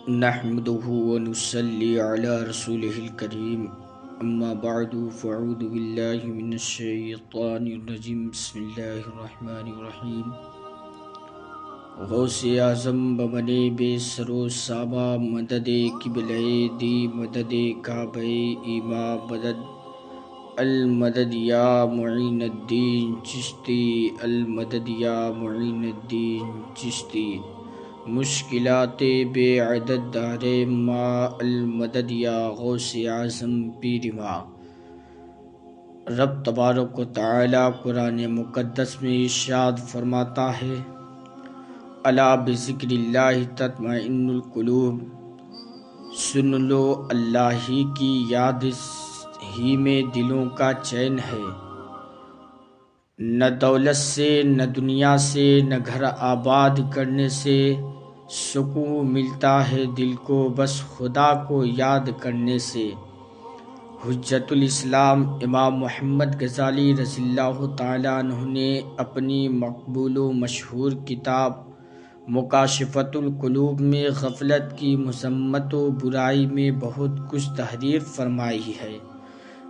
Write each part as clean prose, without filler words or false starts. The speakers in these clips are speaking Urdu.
نحمده ونصلي على رسوله الكريم اما بعد فاعوذ بالله من الشیطان الرجیم بسم اللہ الرحمن الرحیم غوث اعظم بمنے بے سرو سابا مدد قبلہ دی مدد کعبہ ایما مدد المدد یا معین الدین چشتی المدد یا معین الدین چشتی مشکلات بے عدد دارے ما المدد یا غوث اعظم پیر ماں۔ رب تبارک و تعالی قرآن مقدس میں ارشاد فرماتا ہے، الا بذکر اللہ تطمئن القلوب، سن لو اللہ ہی کی یاد ہی میں دلوں کا چین ہے۔ نہ دولت سے نہ دنیا سے نہ گھر آباد کرنے سے سکون ملتا ہے دل کو، بس خدا کو یاد کرنے سے۔ حجت الاسلام امام محمد غزالی رضی اللہ تعالیٰ عنہ نے اپنی مقبول و مشہور کتاب مکاشفۃ القلوب میں غفلت کی مذمت و برائی میں بہت کچھ تحریر فرمائی ہے،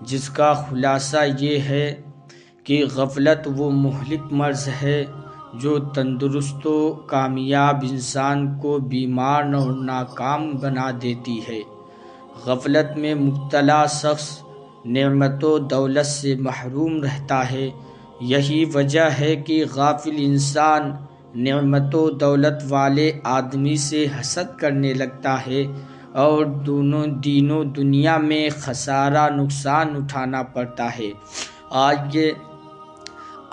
جس کا خلاصہ یہ ہے کہ غفلت وہ مہلک مرض ہے جو تندرست و کامیاب انسان کو بیمار اور ناکام بنا دیتی ہے۔ غفلت میں مبتلا شخص نعمت و دولت سے محروم رہتا ہے۔ یہی وجہ ہے کہ غافل انسان نعمت و دولت والے آدمی سے حسد کرنے لگتا ہے اور دونوں دین و دنیا میں خسارہ نقصان اٹھانا پڑتا ہے۔ آج یہ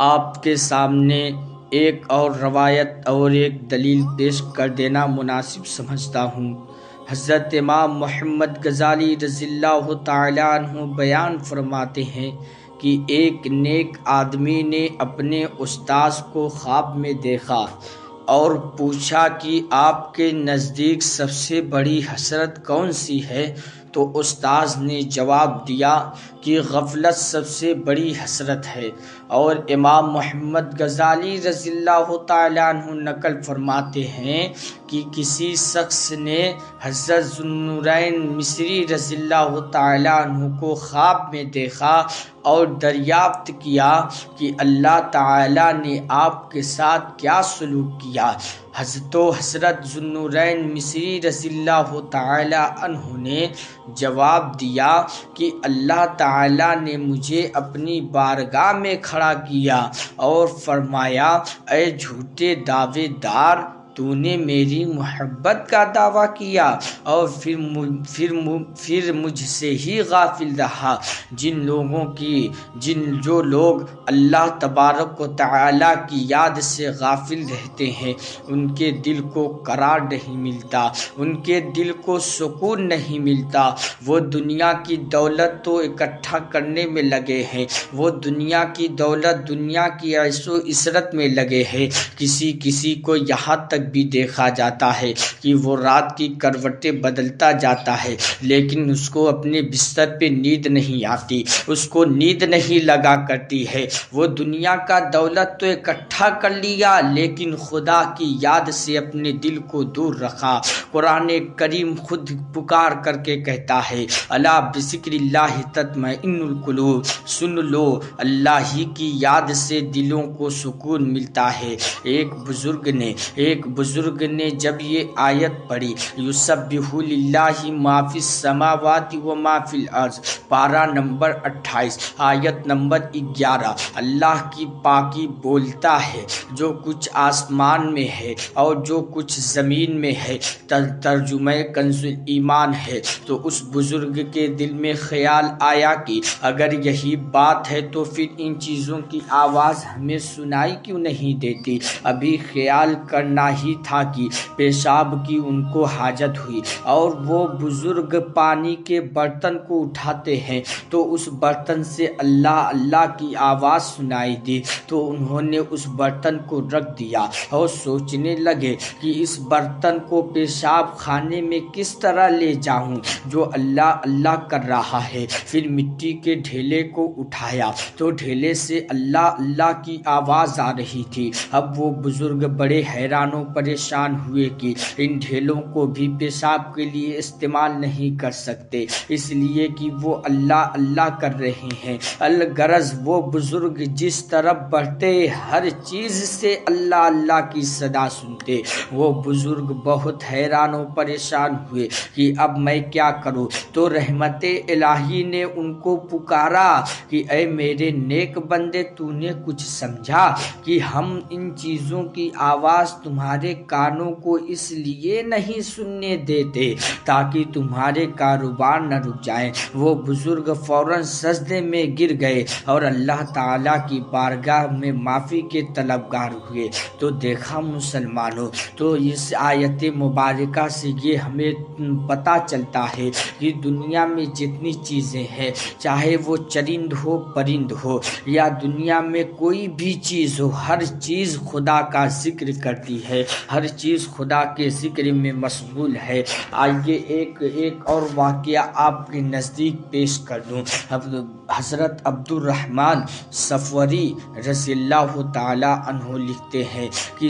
آپ کے سامنے ایک اور روایت اور ایک دلیل پیش کر دینا مناسب سمجھتا ہوں۔ حضرت امام محمد غزالی رضی اللہ تعالیٰ عنہ بیان فرماتے ہیں کہ ایک نیک آدمی نے اپنے استاذ کو خواب میں دیکھا اور پوچھا کہ آپ کے نزدیک سب سے بڑی حسرت کون سی ہے؟ تو استاذ نے جواب دیا کہ غفلت سب سے بڑی حسرت ہے۔ اور امام محمد غزالی رضی اللہ تعالیٰ عنہ نقل فرماتے ہیں کہ کسی شخص نے حضرت ذوالنورین مصری رضی اللہ تعالیٰ عنہ کو خواب میں دیکھا اور دریافت کیا کہ اللہ تعالیٰ نے آپ کے ساتھ کیا سلوک کیا۔ حضرت ذوالنورین مصری رضی اللہ تعالیٰ عنہ نے جواب دیا کہ اللہ تعالیٰ نے مجھے اپنی بارگاہ میں کھڑا کیا اور فرمایا، اے جھوٹے دعوے دار، تو نے میری محبت کا دعویٰ کیا اور پھر مجھ سے ہی غافل رہا۔ جو لوگ اللہ تبارک و تعالیٰ کی یاد سے غافل رہتے ہیں، ان کے دل کو قرار نہیں ملتا، ان کے دل کو سکون نہیں ملتا۔ وہ دنیا کی دولت تو اکٹھا کرنے میں لگے ہیں، وہ دنیا کی دولت، دنیا کی عیش و عشرت میں لگے ہیں۔ کسی کو یہاں تک بھی دیکھا جاتا ہے کہ وہ رات کی کروٹیں بدلتا جاتا ہے، لیکن اس کو اپنے بستر پہ نیند نہیں آتی، اس کو نیند نہیں لگا کرتی ہے۔ وہ دنیا کا دولت تو اکٹھا کر لیا، لیکن خدا کی یاد سے اپنے دل کو دور رکھا۔ قرآن کریم خود پکار کر کے کہتا ہے، الا بذکر اللہ تطمئن القلوب، سن لو اللہ ہی کی یاد سے دلوں کو سکون ملتا ہے۔ ایک بزرگ نے جب یہ آیت پڑھی، یسبح للہ ما فی السماوات و ما فی الارض، پارہ نمبر 28 آیت نمبر 11، اللہ کی پاکی بولتا ہے جو کچھ آسمان میں ہے اور جو کچھ زمین میں ہے، ترجمہ کنز ایمان ہے۔ تو اس بزرگ کے دل میں خیال آیا کہ اگر یہی بات ہے تو پھر ان چیزوں کی آواز ہمیں سنائی کیوں نہیں دیتی؟ ابھی خیال کرنا ہی تھا کہ پیشاب کی ان کو حاجت ہوئی اور وہ بزرگ پانی کے برتن کو اٹھاتے ہیں تو اس برتن سے اللہ اللہ کی آواز سنائی دی، تو انہوں نے اس برتن کو رکھ دیا اور سوچنے لگے کہ اس برتن کو پیشاب خانے میں کس طرح لے جاؤں جو اللہ اللہ کر رہا ہے۔ پھر مٹی کے ڈھیلے کو اٹھایا تو ڈھیلے سے اللہ اللہ کی آواز آ رہی تھی۔ اب وہ بزرگ بڑے حیران و پریشان ہوئے کہ ان ڈھیلوں کو بھی پیشاب کے لیے استعمال نہیں کر سکتے، اس لیے کہ وہ اللہ اللہ کر رہے ہیں۔ الغرض وہ بزرگ جس طرف بڑھتے ہر چیز سے اللہ اللہ کی صدا سنتے۔ وہ بزرگ بہت حیران و پریشان ہوئے کہ اب میں کیا کروں؟ تو رحمت الہی نے ان کو پکارا کہ اے میرے نیک بندے، تو نے کچھ سمجھا کہ ہم ان چیزوں کی آواز تمہارے کانوں کو اس لیے نہیں سننے دیتے تاکہ تمہارے کاروبار نہ رک جائیں۔ وہ بزرگ فوراً سجدے میں گر گئے اور اللہ تعالیٰ کی بارگاہ میں معافی کے طلبگار ہوئے۔ تو دیکھا مسلمانوں، تو اس آیت مبارکہ سے یہ ہمیں پتہ چلتا ہے کہ دنیا میں جتنی چیزیں ہیں، چاہے وہ چرند ہو پرند ہو یا دنیا میں کوئی بھی چیز ہو، ہر چیز خدا کا ذکر کرتی ہے، ہر چیز خدا کے ذکر میں مشغول ہے۔ آئیے ایک اور واقعہ آپ کے نزدیک پیش کر دوں۔ حضرت عبد الرحمن صفوری رضی اللہ تعالی عنہ لکھتے ہیں کہ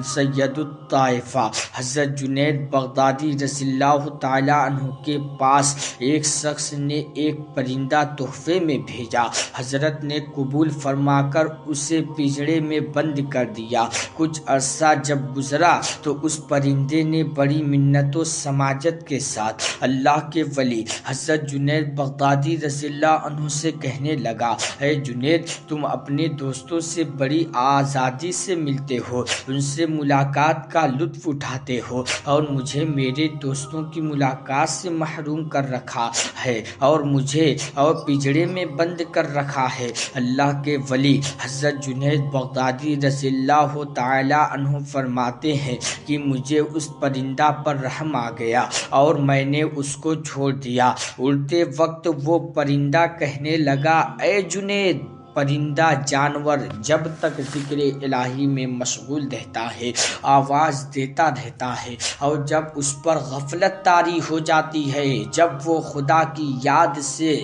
سید الطائفہ حضرت جنید بغدادی رضی اللہ تعالی عنہ کے پاس ایک شخص نے ایک پرندہ تحفے میں بھیجا۔ حضرت نے قبول فرما کر اسے پنجرے میں بند کر دیا۔ کچھ عرصہ جب گزرا تو اس پرندے نے بڑی منت و سماجت کے ساتھ اللہ کے ولی حضرت جنید بغدادی رضی اللہ عنہ سے کہنے لگا، اے جنید، تم اپنے دوستوں سے بڑی آزادی سے ملتے ہو، ان سے ملاقات کا لطف اٹھاتے ہو، اور مجھے میرے دوستوں کی ملاقات سے محروم کر رکھا ہے اور مجھے اور پنجرے میں بند کر رکھا ہے۔ اللہ کے ولی حضرت جنید بغدادی رضی اللہ تعالی عنہ فرماتے ہیں کہ مجھے اس پرندہ پر رحم آ گیا اور میں نے اس کو چھوڑ دیا۔ اڑتے وقت وہ پرندہ کہنے لگا، اے جنید، پرندہ جانور جب تک ذکر الہی میں مشغول رہتا ہے، آواز دیتا رہتا ہے، اور جب اس پر غفلت طاری ہو جاتی ہے، جب وہ خدا کی یاد سے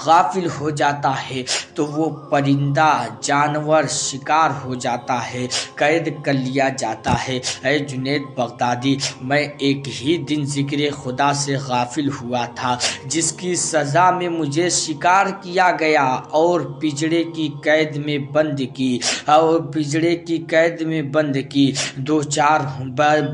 غافل ہو جاتا ہے تو وہ پرندہ جانور شکار ہو جاتا ہے، قید کر لیا جاتا ہے۔ اے جنید بغدادی، میں ایک ہی دن ذکر خدا سے غافل ہوا تھا، جس کی سزا میں مجھے شکار کیا گیا اور پنجرے کی قید میں بند کی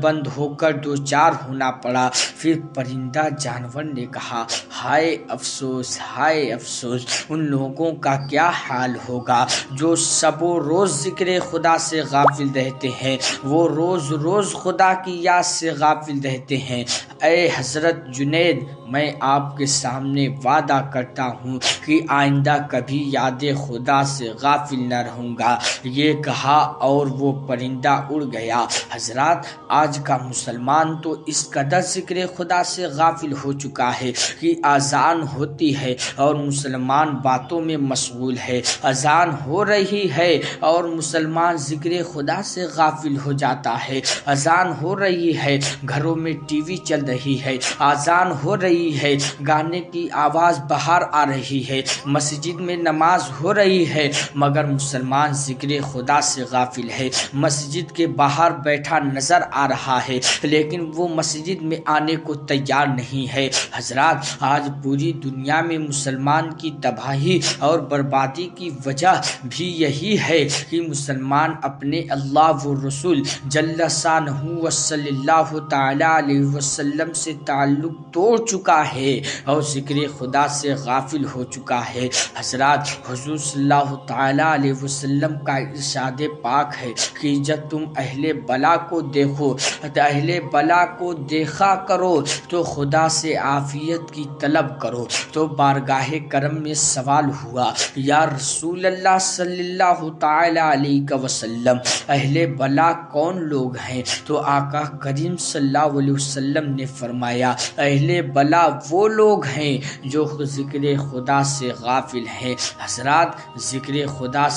بند ہو کر دو چار ہونا پڑا۔ پھر پرندہ جانور نے کہا، ہائے افسوس، ہائے افسوس، ان لوگوں کا کیا حال ہوگا جو شب و روز ذکر خدا سے غافل رہتے ہیں، وہ روز روز خدا کی یاد سے غافل رہتے ہیں۔ اے حضرت جنید، میں آپ کے سامنے وعدہ کرتا ہوں کہ آئندہ کبھی یاد خدا سے غافل نہ رہوں گا۔ یہ کہا اور وہ پرندہ اڑ گیا۔ حضرات، آج کا مسلمان تو اس قدر ذکر خدا سے غافل ہو چکا ہے کہ اذان ہوتی ہے اور مسلمان باتوں میں مشغول ہے، اذان ہو رہی ہے اور مسلمان ذکر خدا سے غافل ہو جاتا ہے، اذان ہو رہی ہے، گھروں میں ٹی وی چل رہی ہے، اذان ہو رہی ہے، گانے کی آواز باہر آ رہی ہے، مسجد میں نماز ہو رہی ہے، مگر مسلمان ذکر خدا سے غافل ہے۔ مسجد کے باہر بیٹھا نظر آ رہا ہے لیکن وہ مسجد میں آنے کو تیار نہیں ہے۔ حضرات، آج پوری دنیا میں مسلمان کی تباہی اور بربادی کی وجہ بھی یہی ہے کہ مسلمان اپنے اللہ و رسول جل شانہ و صلی اللہ تعالی علیہ وسلم سے تعلق توڑ چکا ہے اور ذکر خدا سے غافل ہو چکا ہے۔ حضرات، حضور صلی اللہ تعالی علیہ وسلم کا ارشاد پاک ہے کہ جب تم اہل بلا کو دیکھو تو اہل بلا کو دیکھا کرو تو خدا سے عافیت کی طلب کرو۔ تو بارگاہ کرم میں سوال ہوا، یا رسول اللہ صلی اللہ تعالی علیہ وسلم، اہل بلا کون لوگ ہیں؟ تو آقا کریم صلی اللہ علیہ وسلم نے فرمایا، اہل بلا وہ لوگ ہیں جو ذکر خدا سے غافل ہیں۔ حضرات، ذکر خدا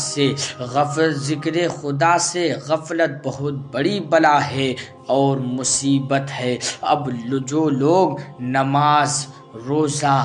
سے غفلت بہت بڑی بلا ہے اور مصیبت ہے۔ اب جو لوگ نماز، روزہ،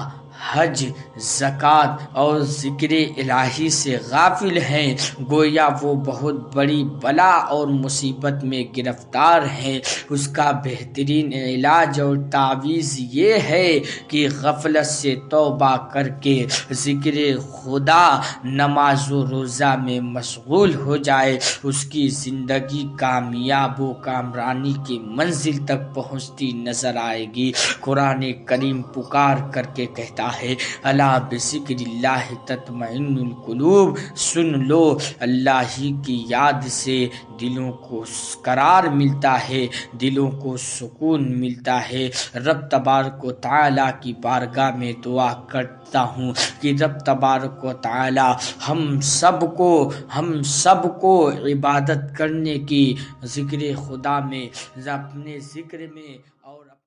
حج، زکوٰۃ اور ذکر الہی سے غافل ہیں، گویا وہ بہت بڑی بلا اور مصیبت میں گرفتار ہیں۔ اس کا بہترین علاج اور تعویذ یہ ہے کہ غفلت سے توبہ کر کے ذکر خدا، نماز و روزہ میں مشغول ہو جائے، اس کی زندگی کامیاب و کامرانی کی منزل تک پہنچتی نظر آئے گی۔ قرآن کریم پکار کر کے کہتا ہے، الا بذکر اللہ تطمئن القلوب، سن لو، اللہ ہی کی یاد سے دلوں کو قرار ملتا ہے، دلوں کو سکون ملتا ہے۔ رب تبارک و تعالیٰ کی بارگاہ میں دعا کرتا ہوں کہ رب تبارک و تعالیٰ ہم سب کو عبادت کرنے کی، ذکر خدا میں، اپنے ذکر میں